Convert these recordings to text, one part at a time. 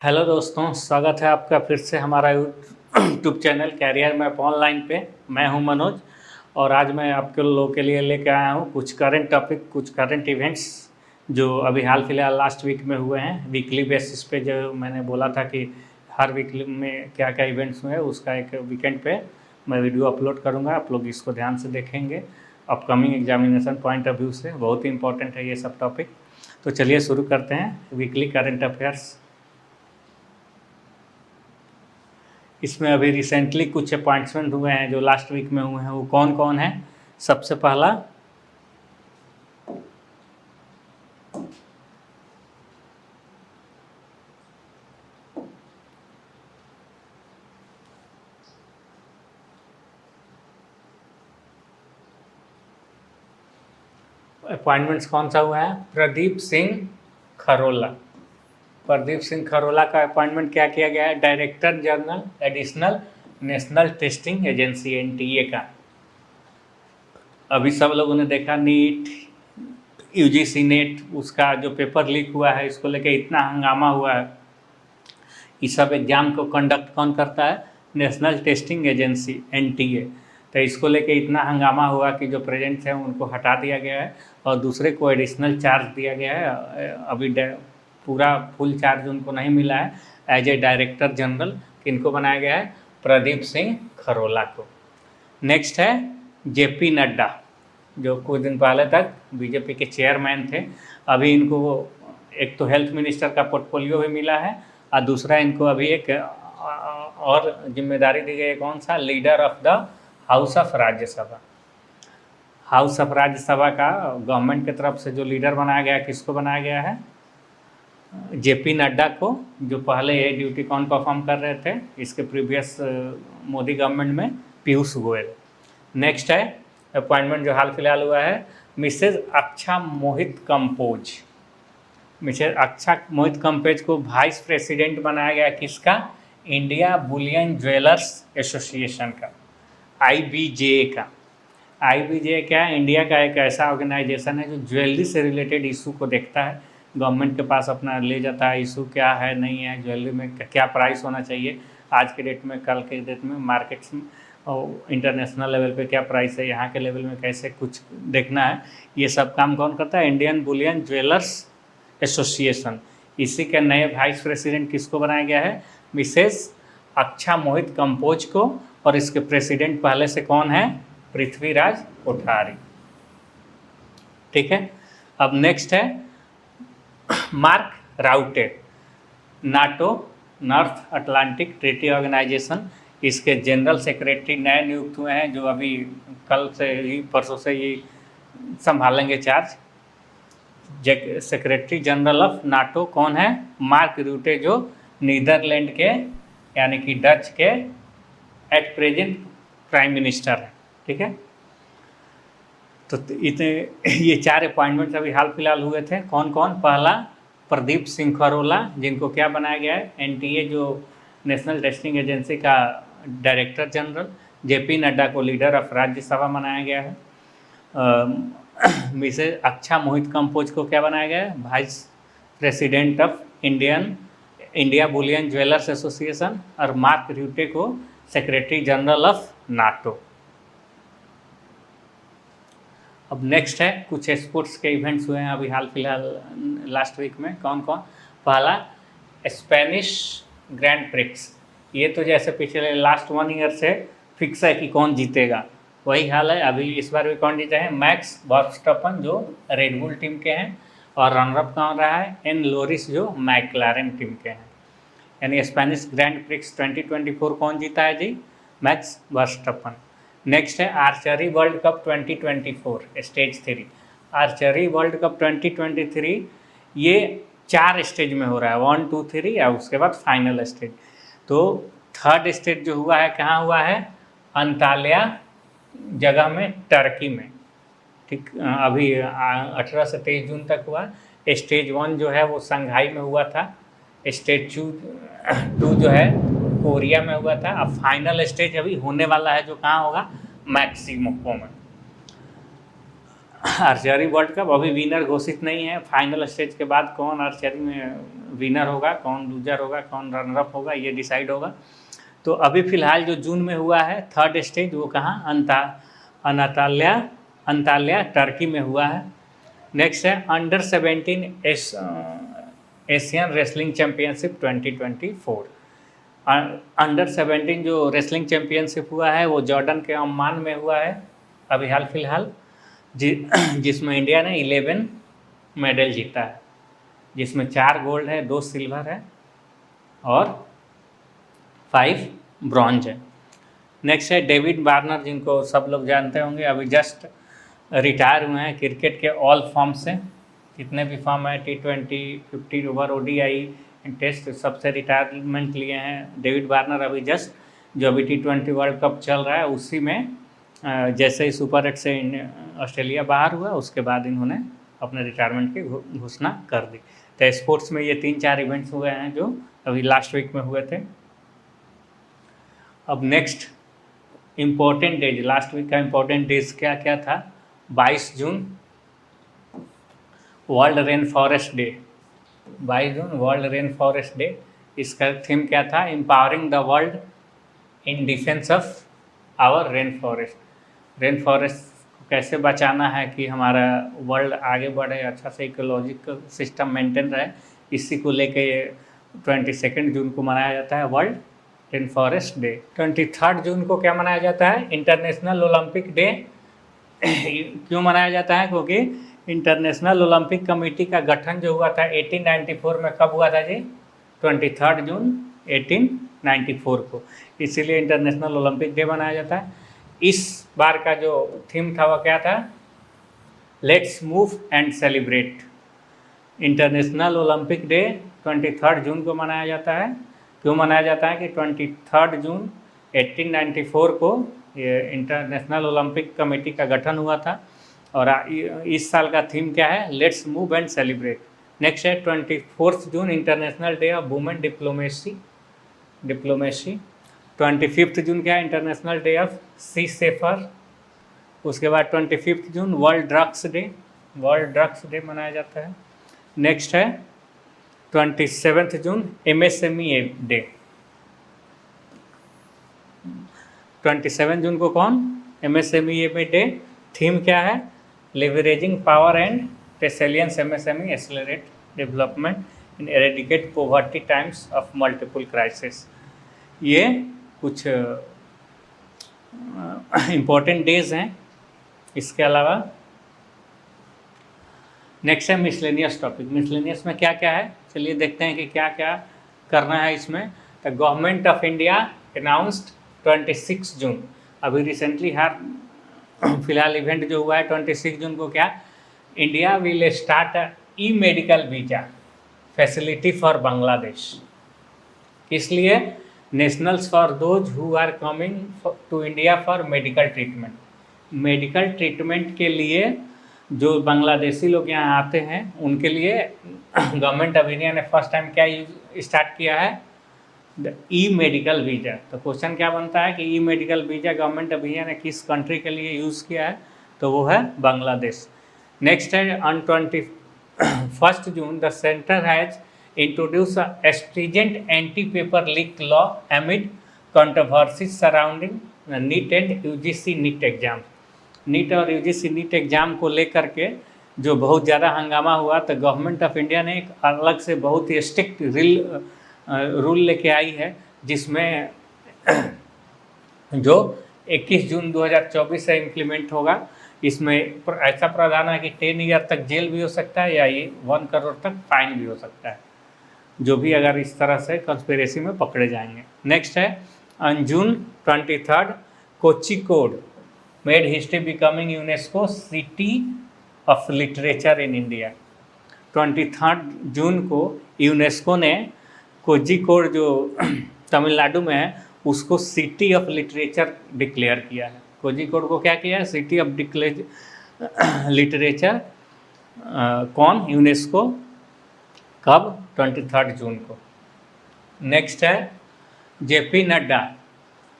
Hello दोस्तों, स्वागत है आपका फिर से हमारा YouTube channel career map online पे। मैं हूं मनोज और आज मैं आपके लोगों के लिए लेके आया हूं कुछ करंट टॉपिक, कुछ करंट इवेंट्स जो अभी हाल फिलहाल लास्ट वीक में हुए हैं। वीकली बेसिस पे जो मैंने बोला था कि हर वीक में क्या क्या इवेंट्स हुए उसका एक वीकेंड पे मैं वीडियो अपलोड करूँगा। आप लोग इसको ध्यान से देखेंगे। Upcoming examination point of view से बहुत ही इंपॉर्टेंट है ये सब टॉपिक। तो चलिए शुरू करते हैं वीकली करंट अफेयर्स। इसमें अभी रिसेंटली कुछ अपॉइंटमेंट हुए हैं जो लास्ट वीक में हुए हैं, वो कौन कौन है। सबसे पहला अपॉइंटमेंट्स कौन सा हुआ है, प्रदीप सिंह खरोला। प्रदीप सिंह खरोला का अपॉइंटमेंट क्या किया गया है, director general additional national testing agency NTA का। अभी सब लोगों ने देखा नीट यूजीसी नेट उसका जो पेपर लीक हुआ है, इसको लेके इतना हंगामा हुआ है। इस सब एग्जाम को कंडक्ट कौन करता है, नेशनल टेस्टिंग एजेंसी एनटीए। तो इसको लेके इतना हंगामा हुआ कि जो प्रेजेंट है उनको हटा दिया गया है और दूसरे को एडिशनल चार्ज दिया गया है। अभी पूरा फुल चार्ज उनको नहीं मिला है। एज ए डायरेक्टर जनरल किनको बनाया गया है, प्रदीप सिंह खरोला को। नेक्स्ट है जेपी नड्डा, जो कुछ दिन पहले तक बीजेपी के चेयरमैन थे। अभी इनको एक तो हेल्थ मिनिस्टर का पोर्टफोलियो भी मिला है और दूसरा इनको अभी एक और जिम्मेदारी दी गई है, कौन सा, leader of the house of Rajya Sabha. House of Rajya Sabha का गवर्नमेंट की तरफ से जो लीडर बनाया गया, किसको बनाया गया है, जेपी नड्डा को, जो पहले ये ड्यूटी कौन परफॉर्म कर रहे थे इसके प्रीवियस मोदी गवर्नमेंट में, पीयूष गोयल। नेक्स्ट है अपॉइंटमेंट जो हाल फिलहाल हुआ है, मिसेज अक्षा मोहित कंपोज। मिसेज अक्षा मोहित कंपोज को वाइस प्रेसिडेंट बनाया गया, किसका, इंडिया बुलियन ज्वेलर्स एसोसिएशन का, आईबीजे का। आईबीजे क्या है, इंडिया का एक ऐसा ऑर्गेनाइजेशन है जो ज्वेलरी से रिलेटेड इशू को देखता है। गवर्नमेंट के पास अपना ले जाता है इशू क्या है, नहीं है, ज्वेलरी में क्या प्राइस होना चाहिए आज के डेट में, कल के डेट में मार्केट्स में और इंटरनेशनल लेवल पे क्या प्राइस है, यहाँ के लेवल में कैसे कुछ देखना है। ये सब काम कौन करता है, इंडियन बुलियन ज्वेलर्स एसोसिएशन। इसी के नए वाइस प्रेसिडेंट किसको बनाया गया है, मिसेस अक्षा मोहित कंपोज को, और इसके प्रेसिडेंट पहले से कौन है, पृथ्वीराज कोठारी। ठीक है। अब नेक्स्ट है Mark Rutte, NATO North Atlantic Treaty Organization, इसके जनरल सेक्रेटरी नए नियुक्त हुए हैं, जो अभी कल से ही परसों से ही संभालेंगे charge. Secretary general of NATO कौन है, मार्क रूटे, जो नीदरलैंड के यानी कि डच के एट प्रेजेंट प्राइम मिनिस्टर है। ठीक है। तो इतने ये 4 अपॉइंटमेंट्स अभी हाल फिलहाल हुए थे। कौन कौन, पहला प्रदीप सिंह खरोला, जिनको क्या बनाया गया है, एनटीए जो नेशनल टेस्टिंग एजेंसी का डायरेक्टर जनरल। जेपी नड्डा को लीडर ऑफ राज्यसभा बनाया गया है। मिसेज अक्षा मोहित कंपोज को क्या बनाया गया है, vice president of India Boolean jewellers association, और मार्क रूटे को सेक्रेटरी जनरल ऑफ नाटो। अब नेक्स्ट है कुछ स्पोर्ट्स के इवेंट्स हुए हैं अभी हाल फिलहाल लास्ट वीक में। कौन कौन, पहला स्पेनिश ग्रैंड प्रिक्स। ये तो जैसे पिछले लास्ट 1 ईयर से फिक्स है कि कौन जीतेगा, वही हाल है। अभी इस बार भी कौन जीते हैं, मैक्स वर्स्टपन जो रेडबुल टीम के हैं, और रनरअप कौन रहा है, एन लोरिस जो मैक्लारेन टीम के हैं। यानी स्पेनिश ग्रैंड प्रिक्स 2024 कौन जीता है जी, मैक्स वर्स्टपन। नेक्स्ट है archery world cup 2024 stage 3। Archery world cup 2023 ये 4 स्टेज में हो रहा है, 1, 2, 3 और उसके बाद फाइनल स्टेज। तो 3rd स्टेज जो हुआ है कहाँ हुआ है, अंताल्या जगह में, टर्की में। ठीक, अभी 18 से 23 जून तक हुआ। स्टेज 1 जो है वो संघाई में हुआ था, स्टेज 2 जो है कोरिया में हुआ था। अब फाइनल स्टेज अभी होने वाला है जो कहाँ होगा, मैक्सिको में। आर्चरी वर्ल्ड कप अभी विनर घोषित नहीं है। फाइनल स्टेज के बाद कौन आर्चरी में विनर होगा, कौन लूजर होगा, कौन रनर अप होगा, ये डिसाइड होगा। तो अभी फ़िलहाल जो जून में हुआ है थर्ड स्टेज, वो कहाँ, अंताल्या टर्की में हुआ है। नेक्स्ट है under 17 Asian wrestling championship 2024। Under 17 जो रेसलिंग चैम्पियनशिप हुआ है वो जॉर्डन के अम्मान में हुआ है अभी हाल फिलहाल, जिसमें इंडिया ने 11 मेडल जीता है, जिसमें 4 गोल्ड है, 2 सिल्वर है और 5 ब्रॉन्ज है। नेक्स्ट है डेविड वार्नर, जिनको सब लोग जानते होंगे, अभी जस्ट रिटायर हुए हैं क्रिकेट के ऑल फॉर्म से। जितने भी फॉर्म है T20, 50 ओवर, ODI, टेस्ट, सबसे रिटायरमेंट लिए हैं डेविड वार्नर। अभी जस्ट जो अभी T20 वर्ल्ड कप चल रहा है उसी में जैसे ही सुपर 8 से ऑस्ट्रेलिया बाहर हुआ उसके बाद इन्होंने अपने रिटायरमेंट की घोषणा कर दी। तो स्पोर्ट्स में ये 3-4 इवेंट्स हुए हैं जो अभी लास्ट वीक में हुए थे। अब next important days, last week का इम्पोर्टेंट डेज क्या क्या था। 22 June world rain forest day, 22 June world rain forest day. इसका थीम क्या था, empowering the world in defence of our rain forest. Rain forest को कैसे बचाना है कि हमारा वर्ल्ड आगे बढ़े, अच्छा से इकोलॉजिकल सिस्टम मेंटेन रहे, इसी को लेके 22 जून को मनाया जाता है वर्ल्ड रेन फॉरेस्ट डे। 23 जून को क्या मनाया जाता है, इंटरनेशनल ओलंपिक डे। क्यों मनाया जाता है, क्योंकि इंटरनेशनल ओलंपिक कमेटी का गठन जो हुआ था 1894 में, कब हुआ था जी, 23 जून 1894 को, इसीलिए इंटरनेशनल ओलंपिक डे मनाया जाता है। इस बार का जो थीम था वो क्या था, let's move and celebrate. International Olympic day 23 जून को मनाया जाता है। क्यों मनाया जाता है कि 23 जून 1894 को ये इंटरनेशनल ओलंपिक कमेटी का गठन हुआ था, और इस साल का थीम क्या है, let's move and celebrate. Next है 24 June International Day of Women Diplomacy. 25 June क्या है, International Day of seafarer. उसके बाद 25 जून वर्ल्ड ड्रग्स डे मनाया जाता है। नेक्स्ट है 27 जून MSME डे। 27 जून को कौन, MSME डे। थीम क्या है, leveraging power and resilience MSME accelerate development in eradicate poverty times of multiple crisis. ये कुछ इम्पोर्टेंट डेज हैं। इसके अलावा नेक्स्ट है मिसलेनियस टॉपिक। मिसलेनियस में क्या क्या है, चलिए देखते हैं कि क्या क्या करना है इसमें। The government of India announced 26 जून, अभी रिसेंटली फिलहाल इवेंट जो हुआ है 26 जून को, क्या, India will start e-medical visa facility for Bangladesh. इसलिए nationals for those who are coming to India for medical treatment. Medical treatment के लिए जो बांग्लादेशी लोग यहाँ आते हैं उनके लिए गवर्नमेंट ऑफ इंडिया ने फर्स्ट टाइम क्या स्टार्ट किया है, द ई-मेडिकल वीज़ा। तो क्वेश्चन क्या बनता है कि ई-मेडिकल वीज़ा गवर्नमेंट ऑफ इंडिया ने किस कंट्री के लिए यूज़ किया है, तो वो है बांग्लादेश। नेक्स्ट है on 21 June the centre has introduce a stringent anti-paper leak law amid controversies surrounding NEET and UGC NEET exam. NEET और UGC NEET एग्ज़ाम को लेकर के जो बहुत ज़्यादा हंगामा हुआ, तो गवर्नमेंट ऑफ इंडिया ने एक अलग से बहुत ही स्ट्रिक्ट रूल लेके आई है, जिसमें जो 21 जून 2024 से इम्प्लीमेंट होगा। इसमें ऐसा प्रावधान है कि 10 ईयर तक जेल भी हो सकता है या ये 1 करोड़ तक फाइन भी हो सकता है, जो भी अगर इस तरह से कंस्पिरेसी में पकड़े जाएंगे। नेक्स्ट है on June 23 Kozhikode made history becoming UNESCO city of literature in India. 23 जून को यूनेस्को ने कोझिकोड जो तमिलनाडु में है उसको सिटी ऑफ लिटरेचर डिक्लेयर किया है। कोझिकोड को क्या किया है, सिटी ऑफ लिटरेचर। कौन, यूनेस्को, कब, 23 जून को। नेक्स्ट है JP नड्डा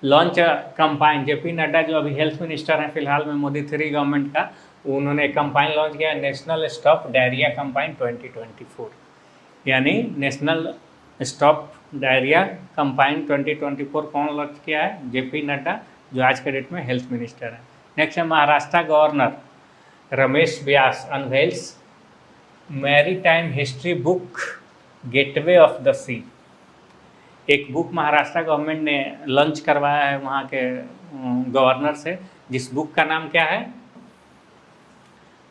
लॉन्च कंपाइन। JP नड्डा जो अभी हेल्थ मिनिस्टर हैं फिलहाल में मोदी 3 गवर्नमेंट का, उन्होंने कंपाइन लॉन्च किया, नेशनल स्टॉप डायरिया कंपाइन 2024, यानी नेशनल स्टॉप डायरिया कंपाइन 2024 कौन लॉन्च किया है? जेपी नड्डा, जो आज के डेट में हेल्थ मिनिस्टर है। नेक्स्ट है Maharashtra governor Ramesh Vyas unveils maritime history book Gateway of the Sea. एक बुक महाराष्ट्र गवर्नमेंट ने लॉन्च करवाया है वहाँ के गवर्नर से, जिस बुक का नाम क्या है?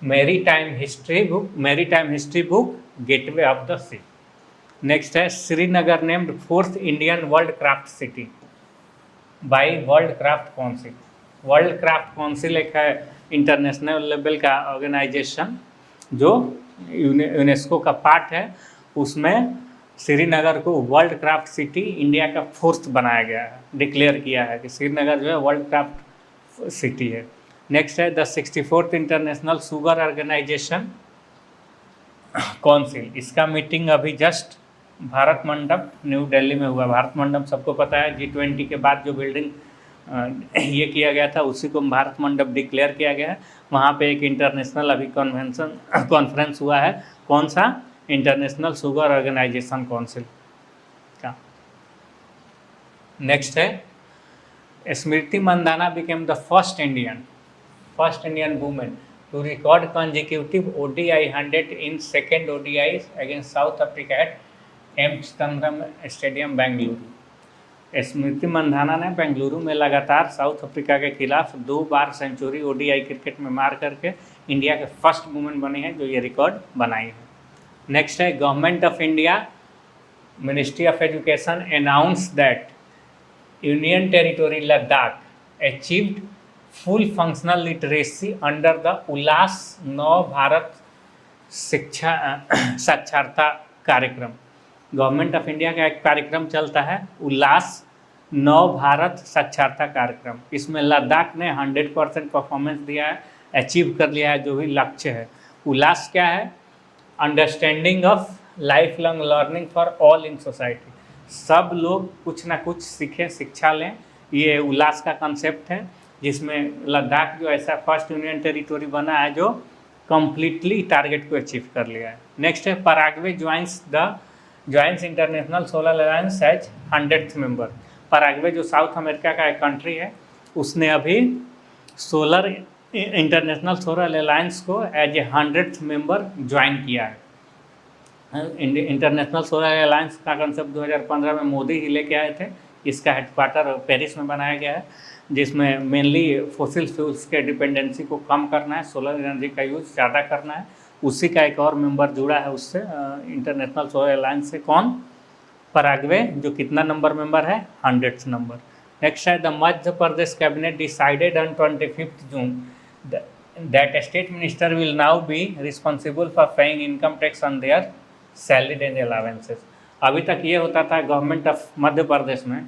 Maritime history book Gateway of the Sea. Next है Srinagar named 4th Indian World craft City by World Craft Council. World Craft Council एक है इंटरनेशनल लेवल का ऑर्गेनाइजेशन जो यूनेस्को का पार्ट है, उसमें श्रीनगर को वर्ल्ड क्राफ्ट सिटी इंडिया का 4th बनाया गया है, डिक्लेयर किया है कि श्रीनगर जो है वर्ल्ड क्राफ्ट सिटी है। नेक्स्ट है the 64th international sugar organisation council. इसका मीटिंग अभी जस्ट भारत मंडप न्यू दिल्ली में हुआ। भारत मंडप सबको पता है, G20 के बाद जो बिल्डिंग ये किया गया था उसी को भारत मंडप डिक्लेयर किया गया है। वहाँ पे एक इंटरनेशनल अभी कॉन्फ्रेंस हुआ है, कौन सा? इंटरनेशनल शुगर ऑर्गेनाइजेशन काउंसिल का। नेक्स्ट है Smriti Mandhana became the first Indian women to record consecutive ODI 100 in second ODI against South Africa at M Chidambaram stadium Bengaluru. Smriti Mandhana ने बेंगलुरु में लगातार साउथ अफ्रीका के खिलाफ 2 बार सेंचुरी ODI क्रिकेट में मार करके इंडिया के फर्स्ट वुमेन बनी है जो ये रिकॉर्ड बनाई है। नेक्स्ट है Government of India Ministry of Education announce that union territory Ladakh achieved full functional literacy under the Ullas Nav Bharat शिक्षा साक्षरता कार्यक्रम। गवर्नमेंट ऑफ इंडिया का एक कार्यक्रम चलता है उल्लास नव भारत साक्षरता कार्यक्रम। इसमें लद्दाख ने 100% परफॉर्मेंस दिया है, अचीव कर लिया है जो भी लक्ष्य है। उल्लास क्या है? Understanding of life long learning for all in society. सब लोग कुछ ना कुछ सीखें, शिक्षा लें, ये उल्लास का कंसेप्ट है, जिसमें लद्दाख जो ऐसा फर्स्ट यूनियन टेरिटोरी बना है जो कम्प्लीटली टारगेट को अचीव कर लिया है। नेक्स्ट है Paraguay joins international solar alliance as 100th member. Paraguay जो साउथ अमेरिका का एक कंट्री है, उसने अभी इंटरनेशनल सोलर अलायंस को as a 100th member join किया है। इंटरनेशनल सोलर अलायंस का कंसेप्ट 2015 में मोदी ही लेके आए थे। इसका हेडक्वार्टर पेरिस में बनाया गया है, जिसमें मेनली फॉसिल फ्यूल्स के डिपेंडेंसी को कम करना है, सोलर एनर्जी का यूज़ ज़्यादा करना है। उसी का एक और मेंबर जुड़ा है उससे, इंटरनेशनल सोलर अलायंस से। कौन? पराग्वे, जो कितना नंबर मेंबर है? 100th number. नेक्स्ट है the Madhya Pradesh cabinet decided on 25 June that state minister will now be responsible for paying income tax on their salary and allowances. अभी तक ये होता था गवर्नमेंट ऑफ मध्य प्रदेश में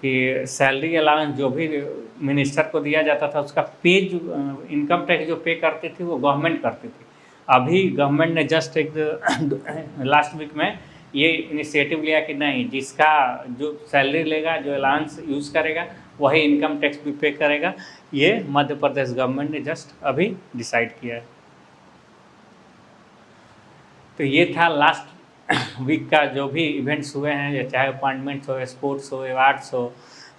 कि सैलरी अलावेंस जो भी मिनिस्टर को दिया जाता था उसका पे इनकम टैक्स जो पे करती थी वो गवर्नमेंट करती थी। अभी गवर्नमेंट ने जस्ट एक लास्ट वीक में ये इनिशिएटिव लिया कि नहीं, जिसका जो सैलरी लेगा, जो अलाउंस यूज़ करेगा, वही इनकम टैक्स भी पे करेगा। ये मध्य प्रदेश गवर्नमेंट ने जस्ट अभी डिसाइड किया है। तो ये था लास्ट वीक का जो भी इवेंट्स हुए हैं, चाहे अपॉइंटमेंट्स हो, स्पोर्ट्स हो, अवार्ड्स हो,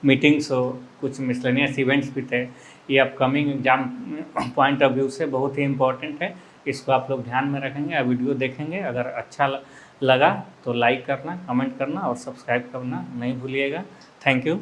मीटिंग्स हो, कुछ मिसलेनियस इवेंट्स भी थे। ये upcoming exam point of view से बहुत ही इम्पोर्टेंट है। इसको आप लोग ध्यान में रखेंगे, वीडियो देखेंगे। अगर अच्छा लगा तो लाइक करना, कमेंट करना और सब्सक्राइब करना नहीं भूलिएगा। Thank you.